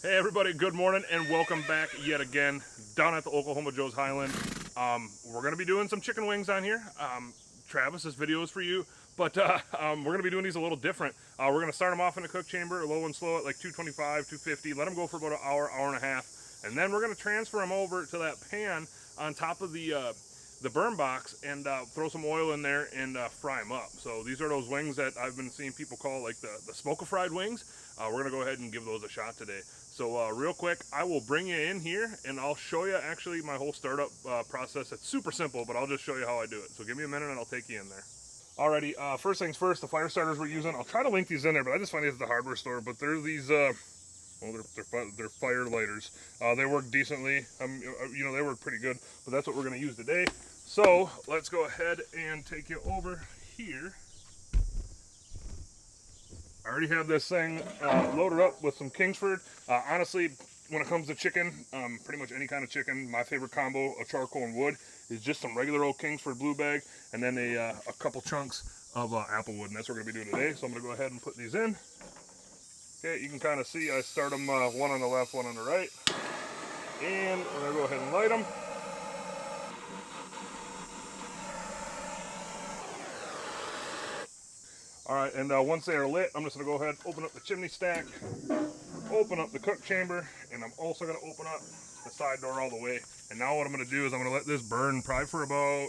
Hey everybody, good morning and welcome back yet again down at the Oklahoma Joe's Highland. We're going to be doing some chicken wings on here. Travis, this video is for you, but we're going to be doing these a little different. We're going to start them off in the cook chamber, low and slow at like 225, 250, let them go for about an hour, hour and a half, and then we're going to transfer them over to that pan on top of the burn box and throw some oil in there and fry them up. So these are those wings that I've been seeing people call like the smoke-a-fried wings. We're going to go ahead and give those a shot today. So real quick, I will bring you in here and I'll show you actually my whole startup process. It's super simple, but I'll just show you how I do it. So give me a minute and I'll take you in there. Alrighty, first things first, the fire starters we're using. I'll try to link these in there, but I just find these at the hardware store. But they're these, well, they're fire lighters. They work decently. You know, they work pretty good, but that's what we're going to use today. So let's go ahead and take you over here. I already have this thing loaded up with some Kingsford. Honestly, when it comes to chicken, pretty much any kind of chicken, my favorite combo of charcoal and wood is just some regular old Kingsford Blue Bag and then a couple chunks of applewood, and that's what we're going to be doing today. So I'm going to go ahead and put these in. Okay, you can kind of see I start them one on the left, one on the right. And we're going to go ahead and light them. Alright, and once they are lit, I'm just going to go ahead and open up the chimney stack, open up the cook chamber, and I'm also going to open up the side door all the way. And now what I'm going to do is I'm going to let this burn probably for about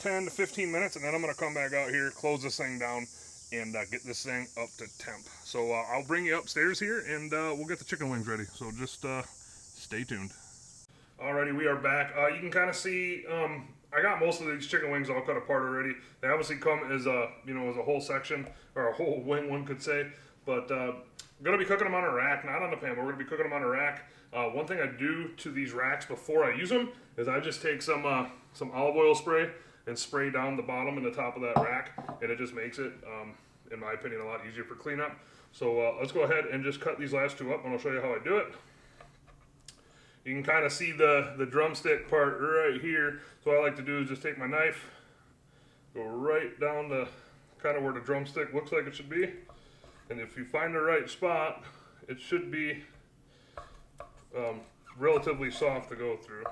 10 to 15 minutes, and then I'm going to come back out here, close this thing down, and get this thing up to temp. So I'll bring you upstairs here, and we'll get the chicken wings ready. So just stay tuned. Alrighty, we are back. You can kind of see... I got most of these chicken wings all cut apart already. They obviously come as a, you know, as a whole section, or a whole wing, one could say. But I'm going to be cooking them on a rack, not on the pan, but we're going to be cooking them on a rack. One thing I do to these racks before I use them is I just take some olive oil spray and spray down the bottom and the top of that rack, and it just makes it, in my opinion, a lot easier for cleanup. So let's go ahead and just cut these last two up, and I'll show you how I do it. You can kind of see the drumstick part right here. So what I like to do is just take my knife, go right down to kind of where the drumstick looks like it should be. And if you find the right spot, it should be relatively soft to go through.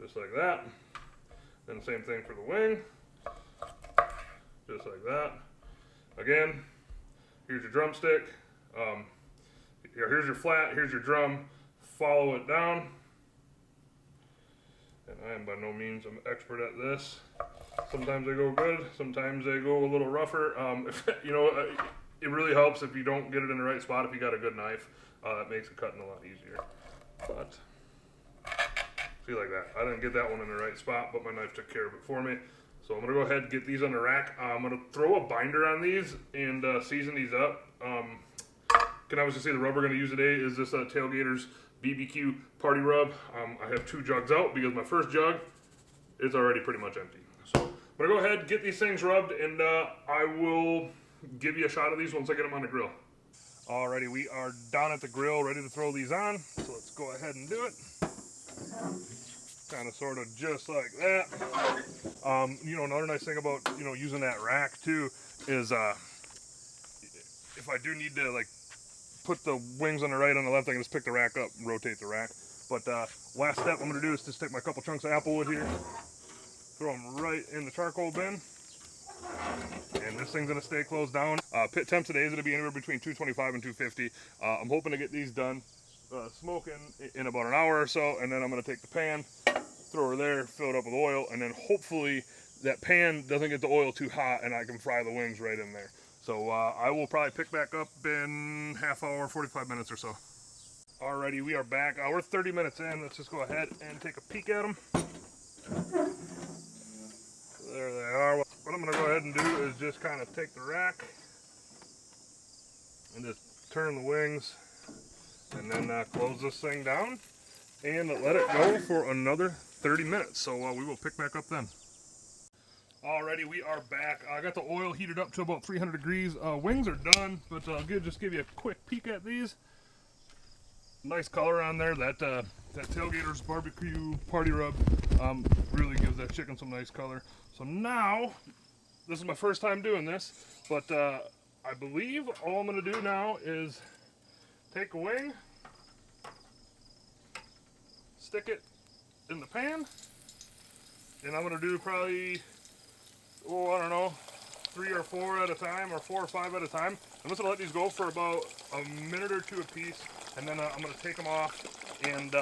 Just like that. And same thing for the wing. Just like that. Again, here's your drumstick. Here's your flat, here's your drum. Follow it down, and I am by no means an expert at this. Sometimes they go good, sometimes they go a little rougher. You know, it really helps if you don't get it in the right spot. If you got a good knife, that makes it cutting a lot easier. But see, like that, I didn't get that one in the right spot, but my knife took care of it for me. So I'm gonna go ahead and get these on the rack. I'm gonna throw a binder on these and season these up. Can obviously see the rub we're gonna use today is this Tailgaters BBQ Party Rub. I have 2 jugs out because my first jug is already pretty much empty. So I'm going to go ahead and get these things rubbed, and I will give you a shot of these once I get them on the grill. Alrighty, we are down at the grill ready to throw these on. So let's go ahead and do it. Kind of sort of just like that. You know, another nice thing about, you know, using that rack too is if I do need to like put the wings on the right, on the left, I can just pick the rack up and rotate the rack. But last step I'm going to do is just take my couple chunks of applewood here, throw them right in the charcoal bin, and this thing's going to stay closed down. Pit temp today is going to be anywhere between 225 and 250. I'm hoping to get these done smoking in about an hour or so, and then I'm going to take the pan, throw her there, fill it up with oil, and then hopefully that pan doesn't get the oil too hot and I can fry the wings right in there. So I will probably pick back up in half hour, 45 minutes or so. Alrighty, we are back. We're 30 minutes in. Let's just go ahead and take a peek at them. There they are. What I'm going to go ahead and do is just kind of take the rack and just turn the wings and then close this thing down and let it go for another 30 minutes. So we will pick back up then. Alrighty, we are back. I got the oil heated up to about 300 degrees. Wings are done, but I'll just give you a quick peek at these. Nice color on there. That Tailgaters BBQ Party Rub really gives that chicken some nice color. So now, this is my first time doing this, but I believe all I'm going to do now is take a wing, stick it in the pan, and I'm gonna do probably, oh, I don't know, 3 or 4 at a time, or 4 or 5 at a time. I'm just gonna let these go for about a minute or 2 a piece, and then I'm gonna take them off and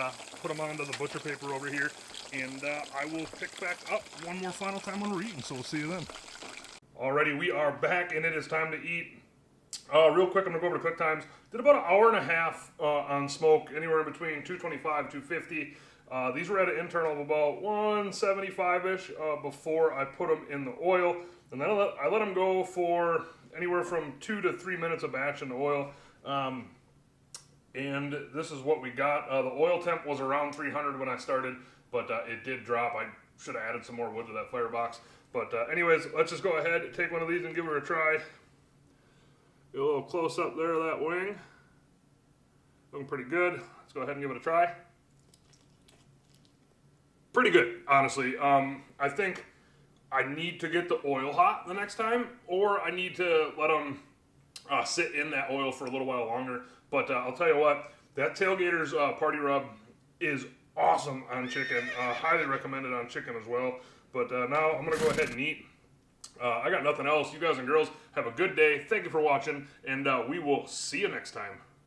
put them onto the butcher paper over here, and I will pick back up one more final time when we're eating, so we'll see you then. Alrighty, we are back, and it is time to eat. Real quick, I'm gonna go over the cook times. Did about an hour and a half on smoke, anywhere between 225, 250. These were at an internal of about 175-ish before I put them in the oil. And then I let them go for anywhere from 2 to 3 minutes a batch in the oil. And this is what we got. The oil temp was around 300 when I started, but it did drop. I should have added some more wood to that firebox. But anyways, let's just go ahead, take one of these and give her a try. Get a little close up there of that wing. Looking pretty good. Let's go ahead and give it a try. Pretty good, honestly. I think I need to get the oil hot the next time, or I need to let them sit in that oil for a little while longer. But I'll tell you what, that Tailgaters Party Rub is awesome on chicken. Highly recommended on chicken as well. But now I'm going to go ahead and eat. I got nothing else. You guys and girls have a good day. Thank you for watching, and we will see you next time.